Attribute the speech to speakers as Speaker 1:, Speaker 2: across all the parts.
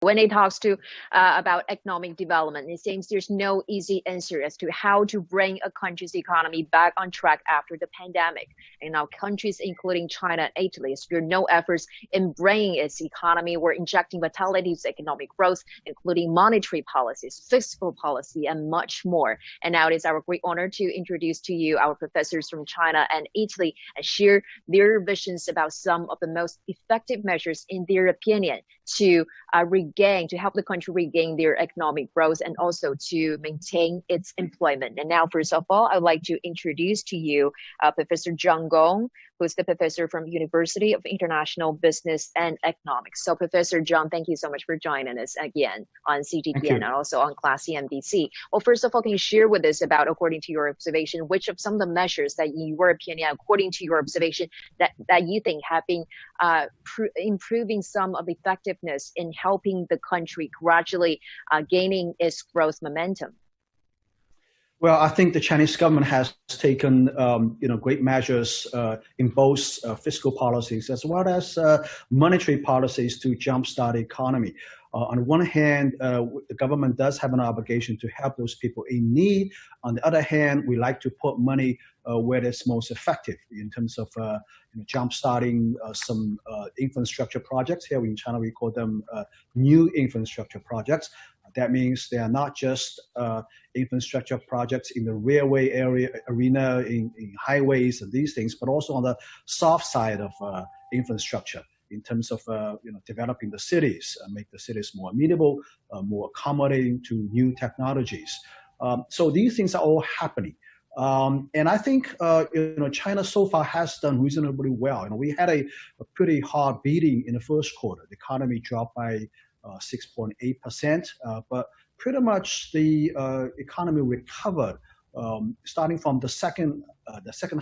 Speaker 1: When it talks to about economic development, it seems there's no easy answer as to how to bring a country's economy back on track after the pandemic. And now countries including China and Italy spare no efforts in bringing its economy or injecting vitality to economic growth, including monetary policies, fiscal policy, and much more. And now it is our great honor to introduce to you our professors from China and Italy and share their visions about some of the most effective measures in their opinion to help the country regain their economic growth and also to maintain its employment. And now, first of all, I'd like to introduce to you Professor Gong, who's the professor from University of International Business and Economics. So Professor Zhang, thank you so much for joining us again on CGTN and also on Class CNBC. Well, first of all, can you share with us about, according to your observation, which of some of the measures that in your opinion, according to your observation, that you think have been improving some of the effectiveness in helping the country gradually gaining its growth momentum?
Speaker 2: Well, I think the Chinese government has taken, great measures in both fiscal policies as well as monetary policies to jumpstart the economy. On one hand, the government does have an obligation to help those people in need. On the other hand, we like to put money where it's most effective in terms of jumpstarting some infrastructure projects. Here in China, we call them new infrastructure projects. That means they are not just infrastructure projects in the railway arena, in highways and these things, but also on the soft side of infrastructure in terms of developing the cities, make the cities more amenable, more accommodating to new technologies. So these things are all happening. And I think China so far has done reasonably well. We had a pretty hard beating in the first quarter. The economy dropped by 6.8%, but pretty much the economy recovered starting from the second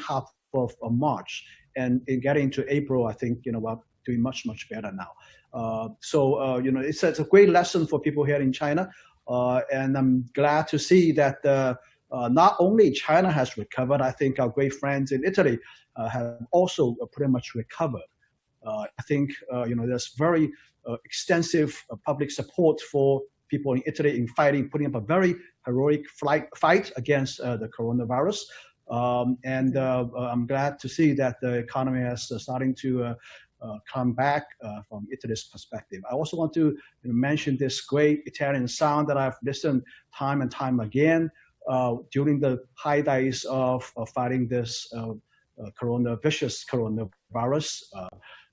Speaker 2: half of March, and getting into April, I think we're doing much better now. So it's a great lesson for people here in China, and I'm glad to see that not only China has recovered. I think our great friends in Italy have also pretty much recovered. I think there's very extensive public support for people in Italy in putting up a very heroic fight against the coronavirus. And I'm glad to see that the economy is starting to come back from Italy's perspective. I also want to mention this great Italian sound that I've listened time and time again during the high days of fighting this vicious coronavirus.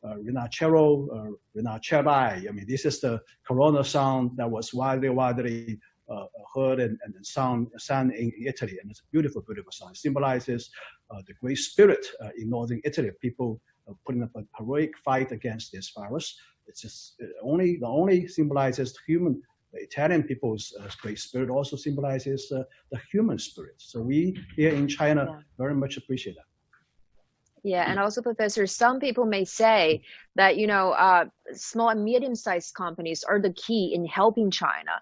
Speaker 2: Rinacero, Rinacerai. I mean, this is the Corona sound that was widely heard and sung in Italy, and it's a beautiful song. It symbolizes the great spirit in northern Italy, people putting up a heroic fight against this virus. It's just only symbolizes the Italian people's great spirit. Also symbolizes the human spirit. So we here in China very much appreciate that.
Speaker 1: Yeah, and also, Professor, some people may say that, small and medium-sized companies are the key in helping China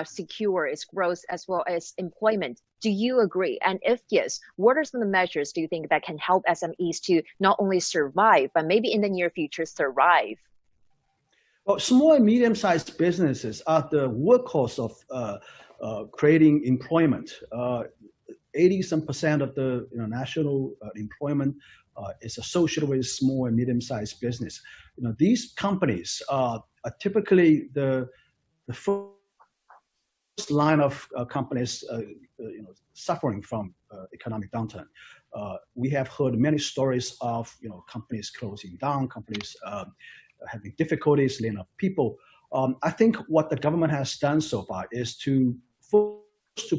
Speaker 1: secure its growth as well as employment. Do you agree? And if yes, what are some of the measures do you think that can help SMEs to not only survive, but maybe in the near future thrive?
Speaker 2: Well, small and medium-sized businesses are the workhorse of creating employment. 80% of the national employment is associated with small and medium-sized business. These companies are typically the first line of companies suffering from economic downturn. We have heard many stories of companies closing down, companies having difficulties laying off people. I think what the government has done so far is to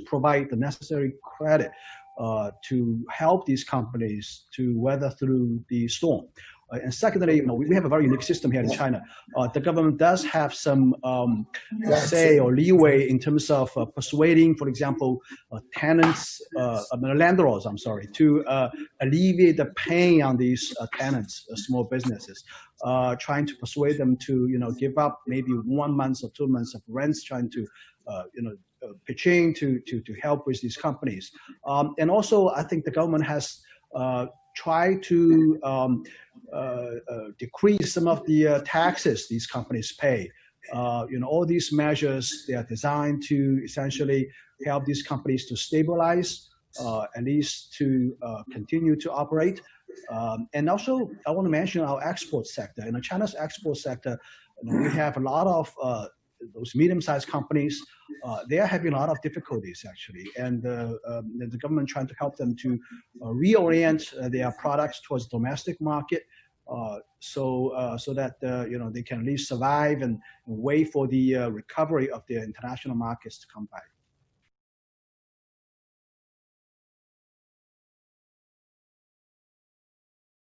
Speaker 2: provide the necessary credit to help these companies to weather through the storm. And secondly, we have a very unique system here in China. The government does have some say or leeway in terms of persuading, for example, landlords, to alleviate the pain on these tenants, small businesses, trying to persuade them to, give up maybe 1 month or 2 months of rents, trying to, pitching to help with these companies. And also, I think the government has tried to decrease some of the taxes these companies pay. All these measures, they are designed to essentially help these companies to stabilize, at least to continue to operate. And also, I want to mention our export sector. In China's export sector, we have a lot of those medium-sized companies. They are having a lot of difficulties, actually, and the government trying to help them to reorient their products towards domestic market, so that they can at least survive and wait for the recovery of their international markets to come back.